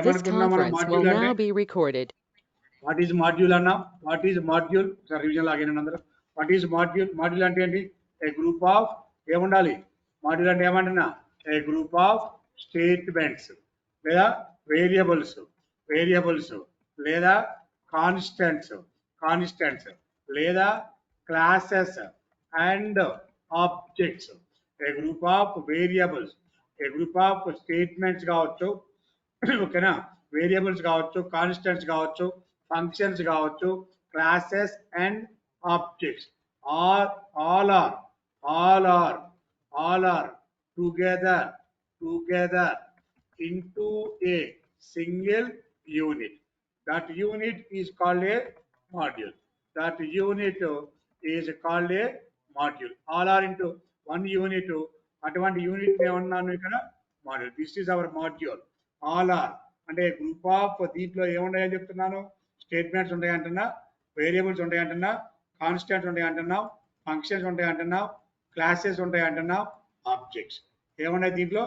This conference will now be recorded. What is module అన్నా? What is module? Sir revision లాగేనండి అందరూ. What is module? Module అంటే ఏంటి? A group of ఏముండాలి? Module అంటే ఏమంటున్నా? A group of statements లేదా వేరియబుల్స్ లేదా కాన్స్టెంట్స్ లేదా classes and objects. A group of variables, a group of statements కావచ్చు, ఓకేనా, వేరియబుల్స్ కావచ్చు, కాన్స్టెంట్స్ కావచ్చు, ఫంక్షన్స్ కావచ్చు, classes and objects all are together into a single unit. That unit is called a module. That unit is called a module. All are into one unit. అటువంటి unit ఏమన్నాను ఇక్కడ module. This is our module. All are అంటే group of, దీంట్లో ఏమున్నాయని చెప్తున్నాను? Statements ఉంటాయి అంటున్నా, variables ఉంటాయి అంటున్నా, కాన్స్టెంట్స్ ఉంటాయి అంటున్నాం, ఫంక్షన్స్ ఉంటాయి అంటున్నాం, క్లాసెస్ ఉంటాయి అంటున్నాం, ఆబ్జెక్ట్స్ ఏమున్నాయి దీంట్లో?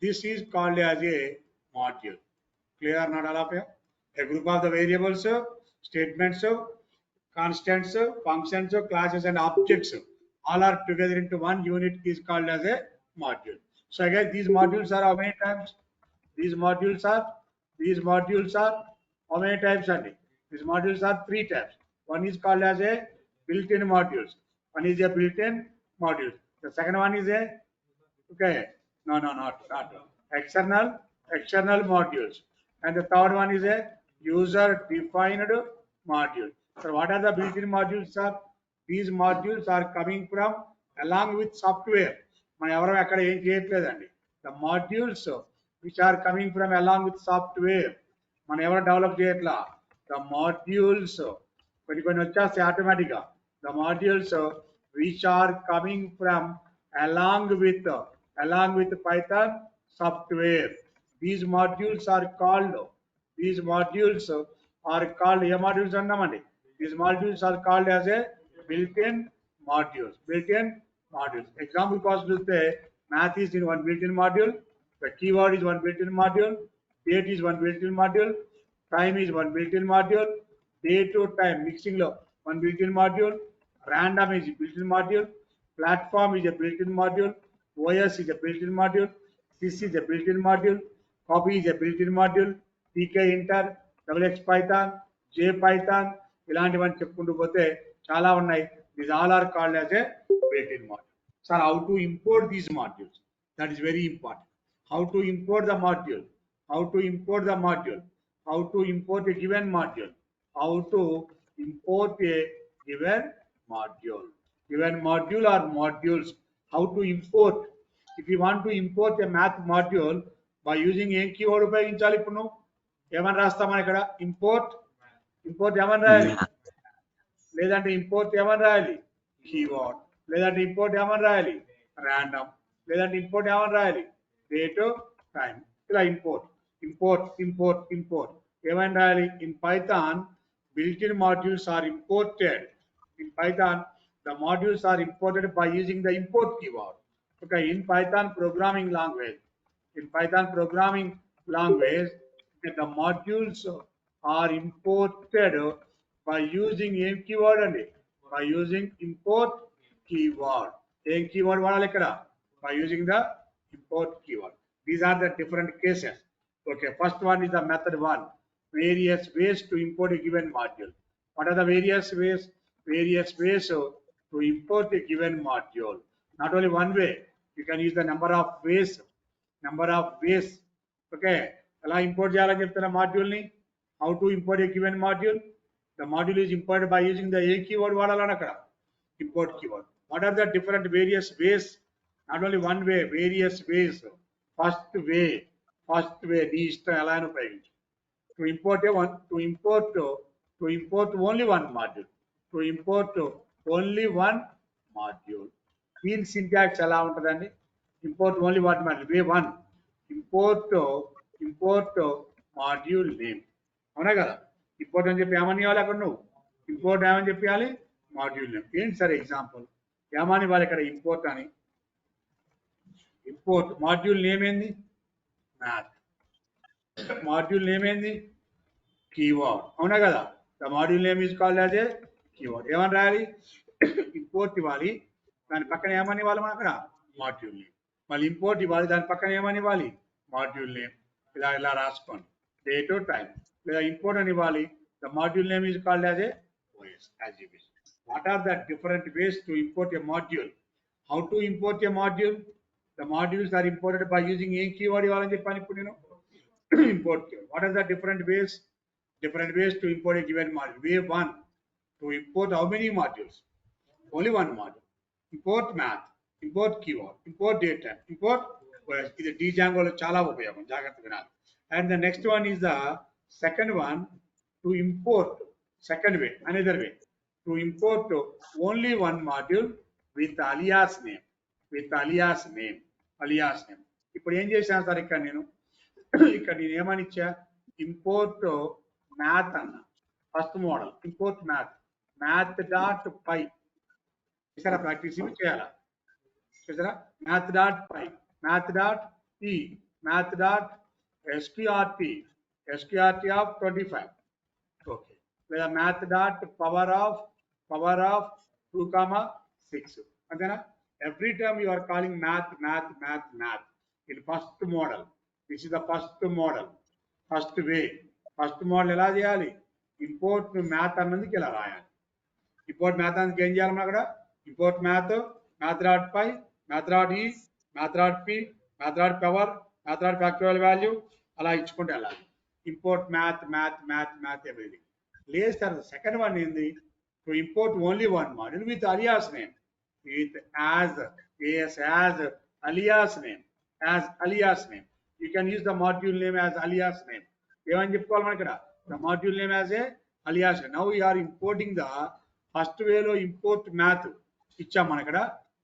This is called as a module. Clear or not all of you? A group of the variables, statements, constants, functions, classes and objects all are together into one unit is called as a module. So again, these modules are how many times? These modules are how many types are they? These modules are 3 types. One is called as a built-in modules. One is a built-in module. The second one is a not external modules, and the third one is a user defined module. So what are the built-in modules, sir? These modules are coming from along with software. మన ఎవరు అక్కడ ఏం చేయట్లేదండి. The modules which are coming from along with software మనం ఎవరు develop చేయట్లా. The modules కొన్ని వచ్చేస్తాయి ఆటోమేటిక్గా. The modules which are coming from along with Python software. These modules are called A modules అన్నామండి? These modules are called as a built-in modules. Example కోసం చూస్తే math is in one built-in module, the keyword is one built-in module, date is one built-in module, time is one built-in module, day to time mixing లో one built-in module, random is a built-in module, platform is a built-in module, OS is a built-in module, this is a built-in module, copy is a built-in module, PK inter, WX Python, J Python ఇలాంటివన్నీ చెప్పుకుంటూ పోతే చాలా ఉన్నాయి. These all are called as a built-in module. So how to import these modules? That is very important. How to import the module? How to import a given module? How to import a given module? Given module or modules. How to import? If you want to import a math module by using a keyword ఉపయోగించాలి. ఇప్పుడు నువ్వు ఏమని రాస్తామని ఇక్కడ? Import ఏమని రాయాలి? లేదంటే import ఏమని రాయాలి? కీవర్డ్. లేదంటే ఇంపోర్ట్ ఏమని రాయాలి? ర్యాండమ్. లేదంటే ఇంపోర్ట్ ఏమని రాయాలి? Date time. ఇలా ఇంపోర్ట్ ఏమని రాయాలి? In Python built-in modules are imported. In Python, the modules are imported by using the import keyword. Okay, in Python programming language, the modules are imported by using a keyword and by using import keyword. A keyword vaadali ikkada by using the import keyword. These are the different cases. Okay, first one is the method 1. Various ways to import a given module. What are the various ways? Various ways to import a given module. Not only one way, you can use the number of ways. Okay, ఎలా import చేయాలని చెప్తున్న module ని. How to import a given module? The module is imported by using the a keyword వాడాలని అక్కడ import keyword. What are the different various ways? Not only one way, various ways. First way నీ ఇష్టం ఎలా అని ఉపయోగించు. To import only one module. దీని syntax ఎలా ఉంటుందండి? Import only what module. Way 1 import module name. అవునా కదా? ఇంపోర్ట్ అని చెప్పి ఏమని ఇవ్వాలి అక్కడ? నువ్వు ఇంపోర్ట్ ఏమని చెప్పాలి? Module name. ఏంటి సార్ ఎగ్జాంపుల్? ఏమని ఇవ్వాలి ఇక్కడ? ఇంపోర్ట్ అని. ఇంపోర్ట్ మాడ్యూల్ నేమ్ ఏంది? మ్యాథ్. మాడ్యూల్ నేమ్ ఏంది కీవర్డ్ అవునా కదా the module name is called as a keyword ఏమని రాయాలి ఇంపోర్ట్ ఇవ్వాలి దాని పక్కన ఏమని ఇవ్వాలి మనం అక్కడ మాడ్యూల్ నేమ్ మళ్ళీ ఇంపోర్ట్ ఇవ్వాలి దాని పక్కన ఏమని ఇవ్వాలి మాడ్యూల్ నేమ్ ఇలా రాసుకోండి డేట్ టైం లేదా ఇంపోర్ట్ అని ఇవ్వాలి the module name is called as a OS as you wish. What are the different ways to import a module? How to import a module? The modules are imported by using a keyword ఇవ్వాలని చెప్పాను ఇప్పుడు నేను import keyword. What are the different ways? Different ways to import a given module. Way one, to import how many modules? Only one module. Import math, import keyword, import data, import OS. ఇది Django లో చాలా ఉపయోగం జాగ్రత్తగా వినాలి. And the next one is the second one to import. Second way, another way to import only one module with alias name. With alias name. Alias name. ఇప్పుడు ఏం చేశాను sir ఇక్కడ నేను ఏమని ఇచ్చా ఇంపోర్ట్ మ్యాథ్ అన్న first model import math dot pi చూసారా practice ఇవి చేయాలా చూసారా math dot pi math dot pi math dot SQRT of 25 okay లేదా మ్యాథ్ డాట్ పవర్ ఆఫ్ 2,6 అంతేనా every time you are calling math ఇది first model this is the first model first way first model ఎలా చేయాలి import math అన్నందుకు ఇలా రాయాలి import math అన్నందుకు ఏం చేయాలి అక్కడ import math dot pi math dot ఈ math dot pi math dot power math dot factorial value అలా ఇచ్చుకుంటూ వెళ్ళాలి ఇంపోర్ట్ మ్యాథ్ ఎవ్రీథింగ్ లేదు సార్ సెకండ్ వన్ ఏంది to import only one module with alias name with as alias name you can use the module name as alias name ఏమని చెప్పుకోవాలి మనం ఇక్కడ the module name as a alias name. Now we are importing the first way లో import math ఇచ్చాం మనం ఇక్కడ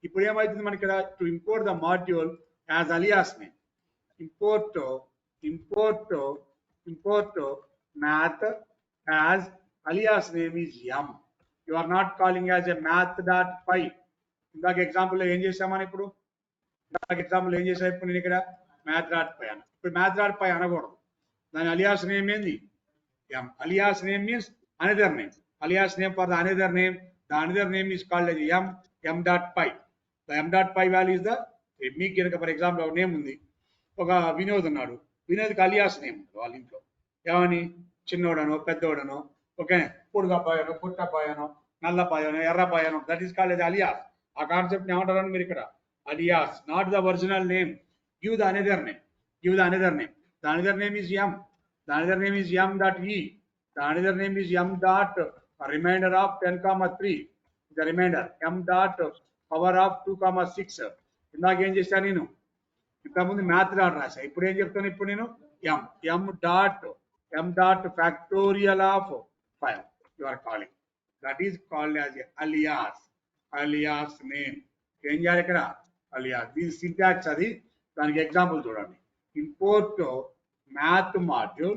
ఇప్పుడు ఏమైతుంది మనకి ఇక్కడ to import the module as alias name import math as alias name is m. You are not calling as a math.py. ఇందాక example లో ఏం చేసామని ఇప్పుడు నేను ఇక్కడ math.py అన్న ఇప్పుడు math.py అనకూడదు దాని alias name ఏంది m. alias name means another name. alias name for the another name. The another name is called as m.py. The m.py value is the మీకు కనుక ఫర్ ఎగ్జాంపుల్ ఒక నేమ్ ఉంది ఒక వినోద్ ఉన్నాడు వినోద్కి alias నేమ్ వాళ్ళ ఇంట్లో ఏమని చిన్నోడనో పెద్దోడనో ఓకే పొడుగబ్బాయనో పుట్టబ్బాయనో నల్లబ్బాయనో ఎర్రబ్బాయనో దట్ ఈస్ కాల్డ్ alias. ఆ కాన్సెప్ట్ ఏమంటారని మీరు ఇక్కడ alias, not the original name. Give the another name. The another name is m. The another name is m.e. The another name is m dot remainder of 10,3. The remainder m dot power of 2,6. ఇందాక ఏం చేశాను నేను ఇంతకుముందు math dot రాశా ఇప్పుడు ఏం చెప్తాను ఇప్పుడు నేను m dot factorial of 5 you are calling. That is called as alias name. ఏం చేయాలి ఇక్కడ alias. దీని సింటాక్స్ అది దానికి ఎగ్జాంపుల్ చూడండి import math module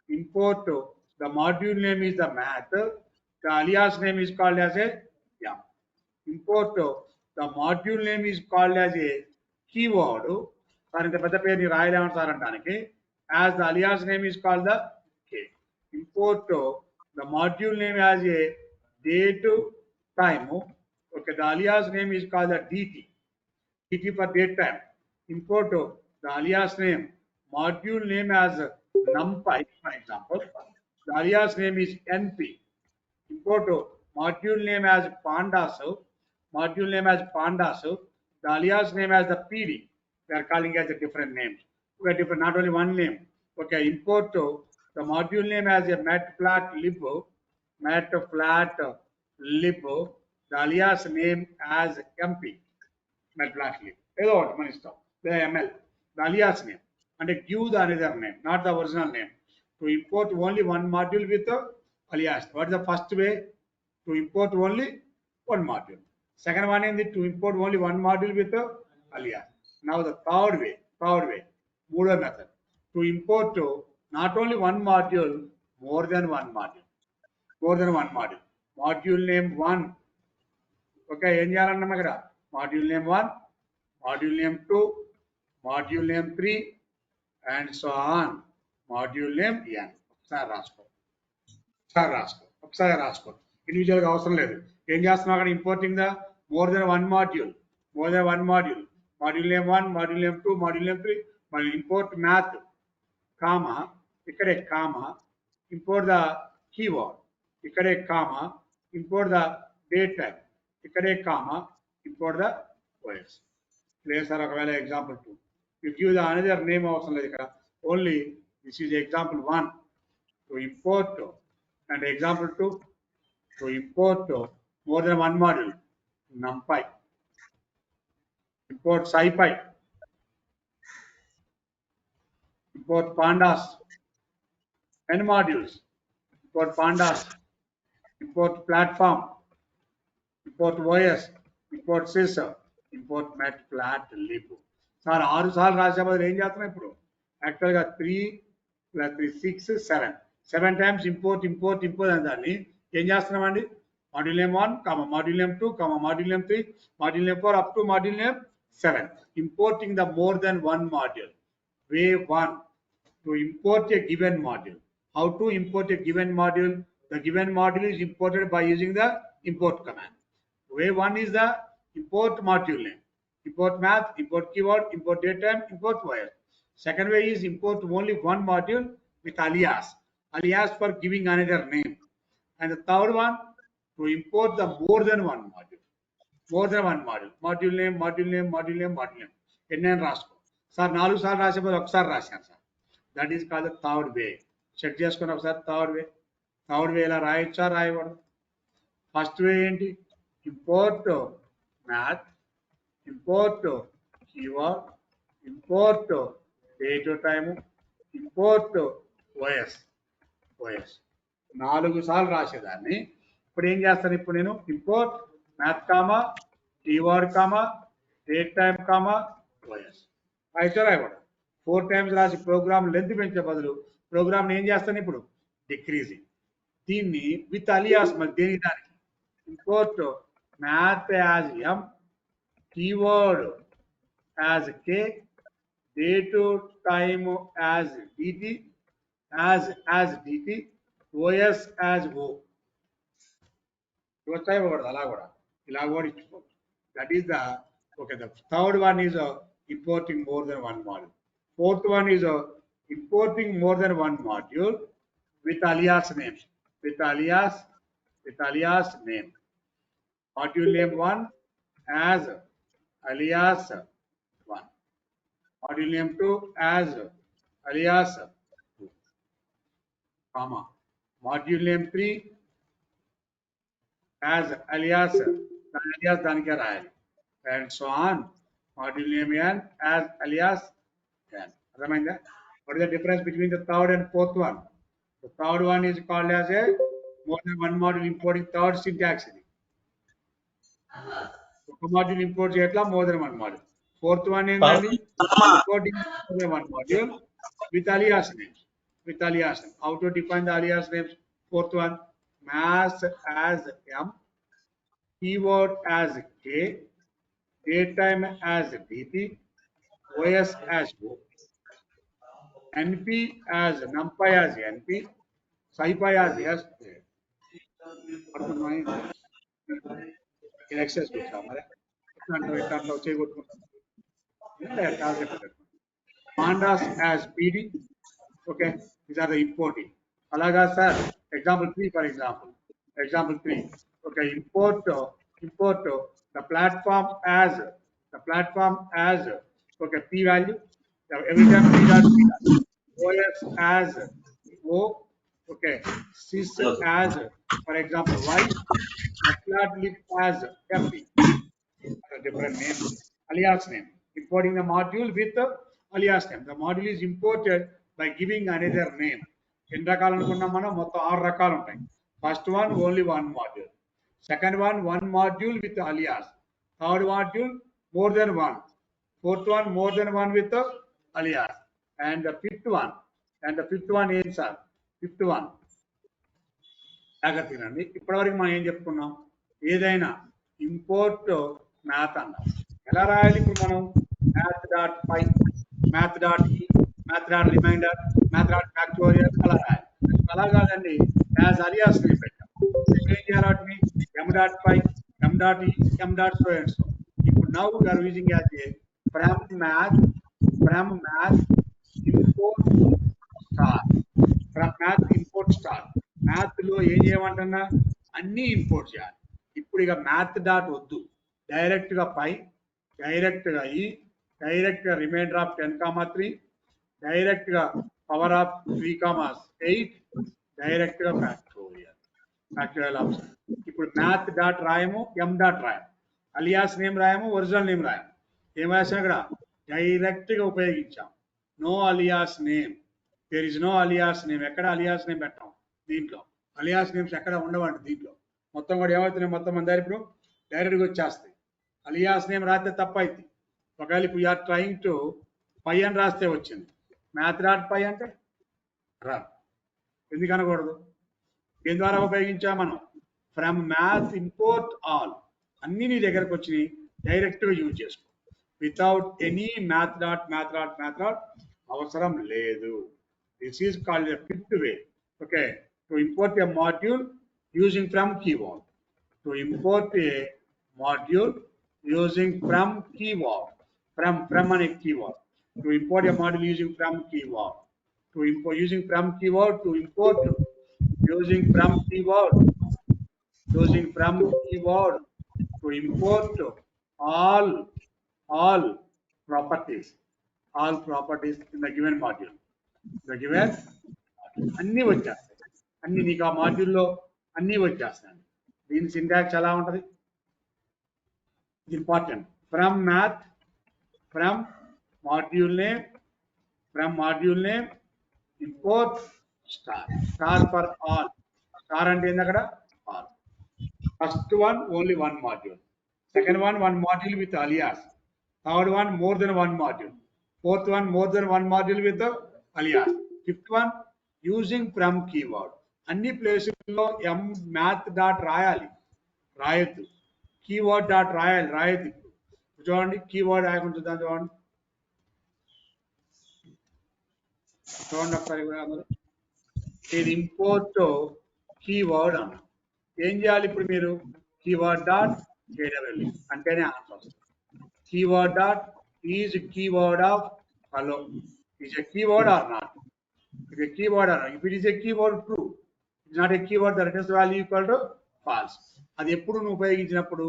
import the module name is the math, the alias name is called as a import the module name is called as a keyword sir ఇంత పెద్ద పేరుని రాయలేమని సార్ అంటానికి as the alias name is called the k. Import the module name as a date time. Okay, the alias name is called the dt for date time. Import the alias name module name as numpy, for example. The alias name is np. Import module name as pandas. The alias name as the pd. We are calling as a different names. We are different, not only one name. Okay, import the module name as a matplotlib. The alias name as mp. matplotlib. ఏదో ఒకటి మన ఇష్టం లేదా ml. The alias name. And give the another name, not the original name. To import only one module with alias. What is the first way? To import only one module. Second one is to import only one module with alias. Now the third way, Moodle method. To import not only one module, more than one module. Module name 1. Okay, ఏం చేయాలన్నమా ఇక్కడ module name 1, module name 2, module name 3, and so on. Module name n. ఒకసారి రాసుకో individual గా అవసరం లేదు. ఏం చేస్తున్నాం అక్కడ? Importing the more than one module. Module name 1, module name 2, module name 3. మళ్ళీ ఇంపోర్ట్ మ్యాథ్ కామా, ఇక్కడే కామా, ఇంపోర్ట్ ద కీవర్డ్, ఇక్కడే comma, import the date time, ఇక్కడే కామా, ఇంపోర్ట్ ద OS. లేదు సార్ ఒకవేళ example 2 you give the another name అవసరం లేదు ఇక్కడ. Only this is example 1 to import, and example 2 to import more than one module. NumPy, import SciPy, import pandas, n modules, import pandas, import platform, import OS, import sys, import matplotlib. Sir 6 సార్లు రాసే బదులు ఏం చేస్తున్నాం ఇప్పుడు? యాక్చువల్గా 3 + 3 6 7 times import అని దాన్ని ఏం చేస్తున్నామండి? Module name 1, module name 2, module name 3, module name 4 up to module name 7. Importing the more than one module. Way 1 to import a given module. How to import a given module? The given module is imported by using the import command. Way 1 is the import module name. Import math, import keyword, import datetime, import wire. Second way is import only one module with alias for giving another name. And the third one, to import the more than one module. Module name. ఎన్నైనా రాసుకో sir. 4 సార్లు రాసేపోతే ఒకసారి రాశాను sir. That is called third way. Check చేసుకుని ఒకసారి third వే ఇలా రాయొచ్చా రాయకూడదు? ఫస్ట్ వే ఏంటి? Import math, import keyword, import date time, import OS. 4 సార్లు రాసేదాన్ని ఇప్పుడు ఏం చేస్తాను? ఇప్పుడు నేను import math comma, keyword comma, date time comma, OS అయితే రాయకూడదు. 4 టైమ్స్ రాసి ప్రోగ్రామ్ లెంత్ పెంచే బదులు ప్రోగ్రామ్ ఏం చేస్తాను ఇప్పుడు? డిక్రీజింగ్. దీన్ని విత్ అలియాస్ మరి దేని దానికి import math as M, keyword as K, date time as DT, as DT, OS as O. ఇవ్వకూడదు అలా కూడా ఇలా కూడా ఇచ్చుకోవచ్చు. That is the okay. The third one is importing more than one module. Fourth one is importing more than one module with alias names. With alias name. Module name 1 as alias 1. Module name 2 as alias 2. Comma. Module name 3 as alias దానికే రాయాలి. And so on. Module name n as alias n. అర్థమైందా? What is the difference between the third and fourth one? The third one is called as a more than one module importing. Third syntax ఇది. ఒక module import చేయట్లా, more than one module. Fourth one ఏంటండి? Importing more than one module with alias names. How to define the alias names? Fourth one, math as M, keyword as K, datetime as DT, OS as O, NP as NumPy as NP, SciPy as S. Access pandas as PD. Okay, these are the importing. Alaga sir, example 3 for example. Okay, import the platform as okay, P value. Every time P dot OS as O. Okay, sys as for example Y, matplotlib as FP. A different name, alias name. Importing the module with the alias name. The module is imported by giving another name. ఎన్ని రకాలు అనుకున్నాం మనం? మొత్తం 6 రకాలు ఉంటాయి. First one only one module. Second one module with alias. Third module more than one. Fourth one more than one with alias. And fifth one ఏం sir? Fifth one జాగ్రత్త తినండి. ఇప్పటివరకు మనం ఏం చెప్పుకున్నాం? ఏదైనా ఇంపోర్ట్ మ్యాథ్ అన్నాం. ఎలా రాయాలి ఇప్పుడు మనం? Math dot pi, math dot ఈ, math dot reminder, math dot factorial అలా రాయాలి. అలా కాదండి, యాజ్ అలియాస్ నేమ్ పెట్టాం. ఏం చేయాలి వాటిని m dot py, m dot e, m dot so and so. ఇప్పుడు now we are using as a from math import star, from math import star. Math లో ఏం చేయమంటున్నా అన్ని ఇంపోర్ట్ చేయాలి. ఇప్పుడు ఇక మ్యాథ్ డాట్ వద్దు, డైరెక్ట్ గా పై, డైరెక్ట్ గా ఈ, డైరెక్ట్ గా రిమైండర్ ఆఫ్ 10,3, డైరెక్ట్ గా పవర్ ఆఫ్ 3,8, డైరెక్ట్ గా ఫ్యాక్టోరియల్ ఆప్షన్. ఇప్పుడు మ్యాథ్ డాట్ రాయము, ఎం డాట్ రాయము, అలియాస్ నేమ్ రాయము, ఒరిజినల్ నేమ్ రాయము. ఏం రాసాం ఇక్కడ డైరెక్ట్ గా ఉపయోగించాం. No alias name, there is no alias name. ఎక్కడ అలియాస్ నేమ్ పెట్టాం దీంట్లో, అలియాస్ నేమ్స్ ఎక్కడ ఉండవండి దీంట్లో. మొత్తం కూడా ఏమవుతున్నాయి, మొత్తం మన దగ్గర ఇప్పుడు డైరెక్ట్గా వచ్చేస్తాయి. అలియాస్ నేమ్ రాస్తే తప్పు అవుతుంది. ఒకవేళ ఇప్పుడు యూఆర్ ట్రయింగ్ టు పై అని రాస్తే వచ్చింది, మ్యాథ్ డాట్ పై అంటే రా, ఎందుకు అనకూడదు? దీని ద్వారా ఉపయోగించాం మనం ఫ్రమ్ మ్యాథ్ ఇంపోర్ట్ ఆల్, అన్ని నీ దగ్గరకు వచ్చినాయి, డైరెక్ట్గా యూజ్ చేసుకో, వితౌట్ ఎనీ మ్యాథ్ డాట్ అవసరం లేదు. This is called the fifth way. Okay, to import a module using from keyword. To import a module using from keyword, from and a keyword. To import a module using from keyword. To import using from keyword, to import using from keyword, using from keyword, to import all properties in the given module. The given అన్ని వచ్చేస్తాయి, అన్ని నీకు ఆ మాడ్యూల్లో అన్నీ వచ్చేస్తాయి. దీని syntax ఎలా ఉంటుంది, important. From math, from module name import star for all. Star అంటే ఏంది అక్కడ all. First one only one module, second one module with alias, third one more than one module, fourth one more than one module with alias, fifth one using from keyword. అన్ని ప్లేసుల్లో ఎం math dot రాయొద్దు, keyword dot రాయొద్దు. చూడండి keyword రాయకుండా చూద్దాం, చూడండి ఒకసారి. ఇది import keyword అన్న. ఏం చేయాలి ఇప్పుడు మీరు, కీవర్డ్ డాట్ కేడబ్ల్యూ అంటేనే ఆన్సర్ వస్తుంది. Keyword dot is keyword of hello, is a keyword or not? If a keyword or if it is a keyword, true. It's not a keyword, the returns value equal to false. అది ఎప్పుడు నువ్వు ఉపయోగించినప్పుడు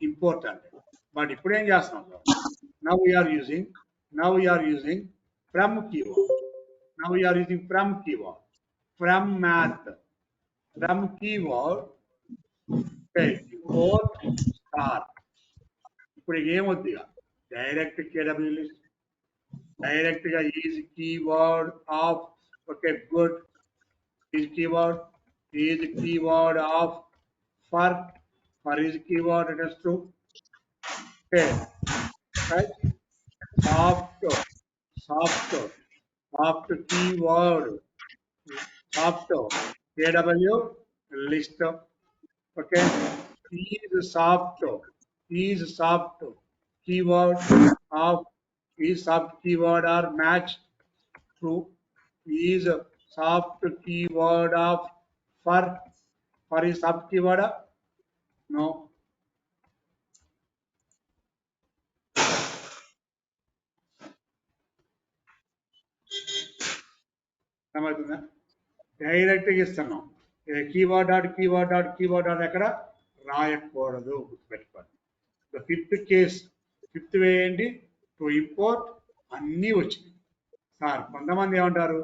important. But ఇప్పుడు ఏం చేస్తున్నాం, now we are using from keyword, from math, from keyword, import star. ఇప్పుడు ఏమొద్దు, direct కేడబ్ల్యూ list, direct గా is keyword of. Okay, good. Is keyword of for is keyword, it is true. Okay, right? Soft keyword, soft KW list. Okay, is soft keyword of, is soft keyword or match true. Is soft keyword of for is soft keyword? No. సమర్థంగా direct గా ఇస్తున్నాం. Keyword dot ఎక్కడ రాయకూడదు, గుర్తుపెట్టుకోండి. Fifth వే ఏంటి, to import. అన్నీ వచ్చినాయి sir. కొంతమంది ఏమంటారు,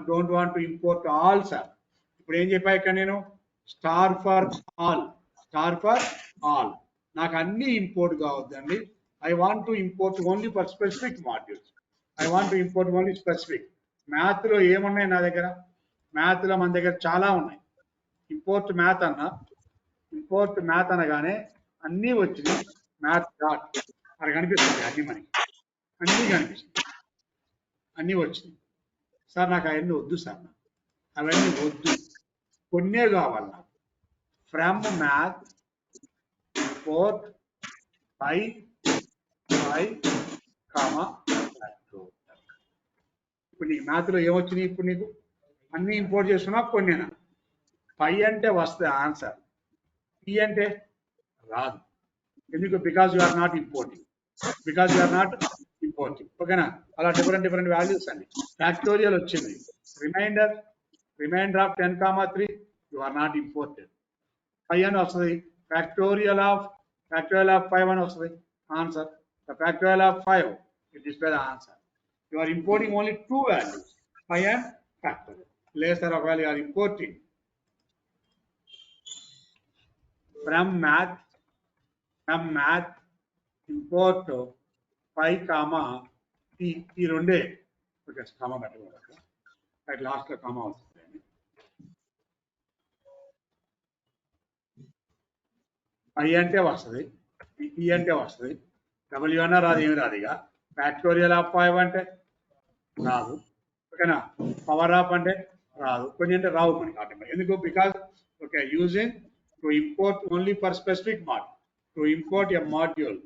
don't want to import all sir. ఇప్పుడు ఏం చెప్పా ఇక్కడ నేను, స్టార్ ఫర్ ఆల్. నాకు అన్ని ఇంపోర్ట్ కావద్దండి. I want to import only for specific modules. Math లో ఏమున్నాయి నా దగ్గర, మ్యాథ్ లో మన దగ్గర చాలా ఉన్నాయి. ఇంపోర్ట్ మ్యాథ్ అనగానే అన్నీ వచ్చినాయి. మ్యాథ్ డాట్ అక్కడ కనిపిస్తుంది, అన్నీ కనిపిస్తుంది, అన్నీ వచ్చినాయి. సార్ నాకు అవన్నీ వద్దు సార్, అవన్నీ వద్దు, కొన్నే కావాలి నాకు. From math import pi comma ఇప్పుడు నీకు మ్యాథ్లో ఏమొచ్చినాయి ఇప్పుడు నీకు అన్నీ ఇంపోర్ట్ చేస్తున్నా కొన్నేనా పై అంటే వస్తుంది ఆన్సర్ పి అంటే రాదు ఎందుకు because you are not importing ఓకేనా అలా డిఫరెంట్ వాల్యూస్ అండి ఫ్యాక్టోరియల్ వచ్చింది reminder of 10, 3 you are not imported 5 అని వస్తుంది ఫ్యాక్టోరియల్ ఆఫ్ 5 అని వస్తుంది answer the factorial of 5 it display the answer you are importing only 2 values 5 and factorial లేదు sir ఒకవేళ you are importing from math import 5, ఈ రెండే okay comma పెట్టకూడదు at లాస్ట్లో కామా వస్తుంది ఐ అంటే వస్తుంది ఈ అంటే వస్తుంది డబ్ల్యూ అన్నా రాదు ఏమి రాదు ఇక ఫ్యాక్టోరియల్ ఆఫ్ 5 అంటే రాదు ఓకేనా పవర్ ఆఫ్ అంటే రాదు కొన్ని అంటే రావు మనకి ఆటోమేటిక్ ఎందుకు because okay using to import only for specific module to import a module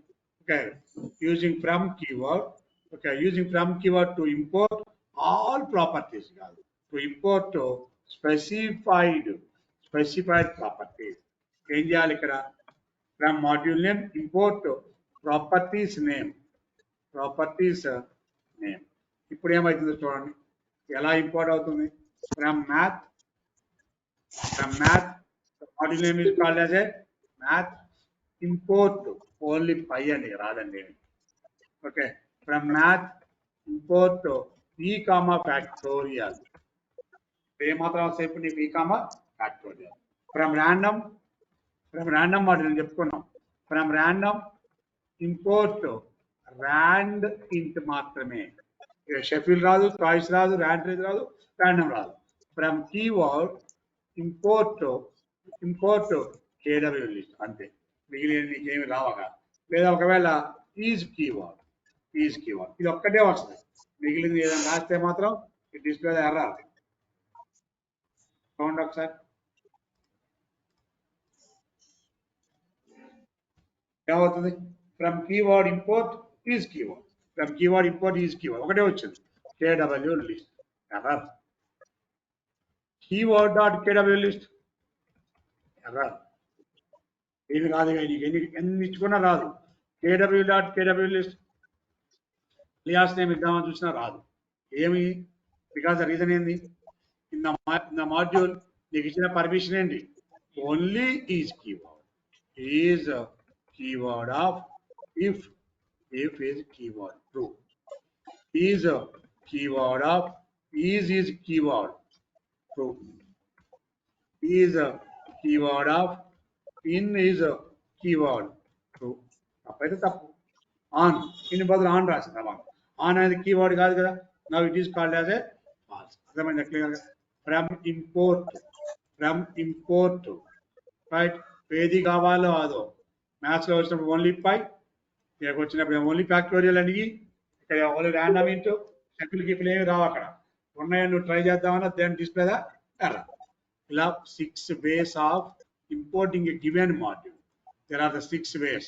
okay using from keyword to import all properties to import specified properties ఏం చేయాలి ఇక్కడ from module name import properties name ఇప్పుడు ఏమవుతుందో చూడండి ఎలా import అవుతుంది from math module name is called as a math import only pi అని రాదండి ఓకే ఫ్రమ్ మ్యాథ్ ఇంపోర్ట్ ఈ కామా ఫ్యాక్టోరియల్ ఏమాత్రం వస్తాయి ఇప్పుడు నీకు ఈ comma factorial from random module చెప్పుకున్నాం from random import randint మాత్రమే షెఫిల్ రాదు చాయిస్ రాదు ర్యాండమ్ రాదు from keyword import KW list అంతే మిగిలిన నీకేమి రావగా లేదా ఒకవేళ ఈజ్ కీవర్డ్ ఇది ఒక్కటే వస్తుంది మిగిలింది ఏదైనా రాస్తే మాత్రం ఈ డిస్ప్లే ఎర్రర్ చూడండి ఒకసారి ఏమవుతుంది from keyword import is keyword ఒకటే వచ్చింది కేడబ్ల్యూ list error keyword dot కేడబ్ల్యూ list error ఏమి కాదు నీకు ఎన్ని ఇచ్చుకున్నా రాదు కేడబ్ల్యూ లిస్ట్ క్లియాస్ నేమ్ ఇద్దామని చూసినా రాదు ఏమి బికాస్ ద రీజన్ ఏంది ఇన్ ద మాడ్యూల్ నీకు ఇచ్చిన పర్మిషన్ ఏంటి only is keyword of if is keyword true is keyword of is keyword true is keyword of in is keyword true తప్పైతే తప్పు ఆన్ ఇన్ బదులు ఆన్ రాసింది on అనేది keyword కాదు కదా now it is called as a falls అర్థమైంది clear from import right ఏది కావాలో అదో మ్యాథ్స్లో వచ్చినప్పుడు ఓన్లీ పై ఇక్కడికి వచ్చినప్పుడు ఓన్లీ ఫ్యాక్టోరియల్ అడిగి ఇక్కడ ఓన్లీ ర్యాండమ్ ఇంటూ షెఫిల్ ఏమి రావు అక్కడ ఉన్నాయని నువ్వు ట్రై చేద్దామన్నా దేని డిస్ప్లేదా ఎర్ర ఇలా 6 ways of importing a given module. There are the 6 ways.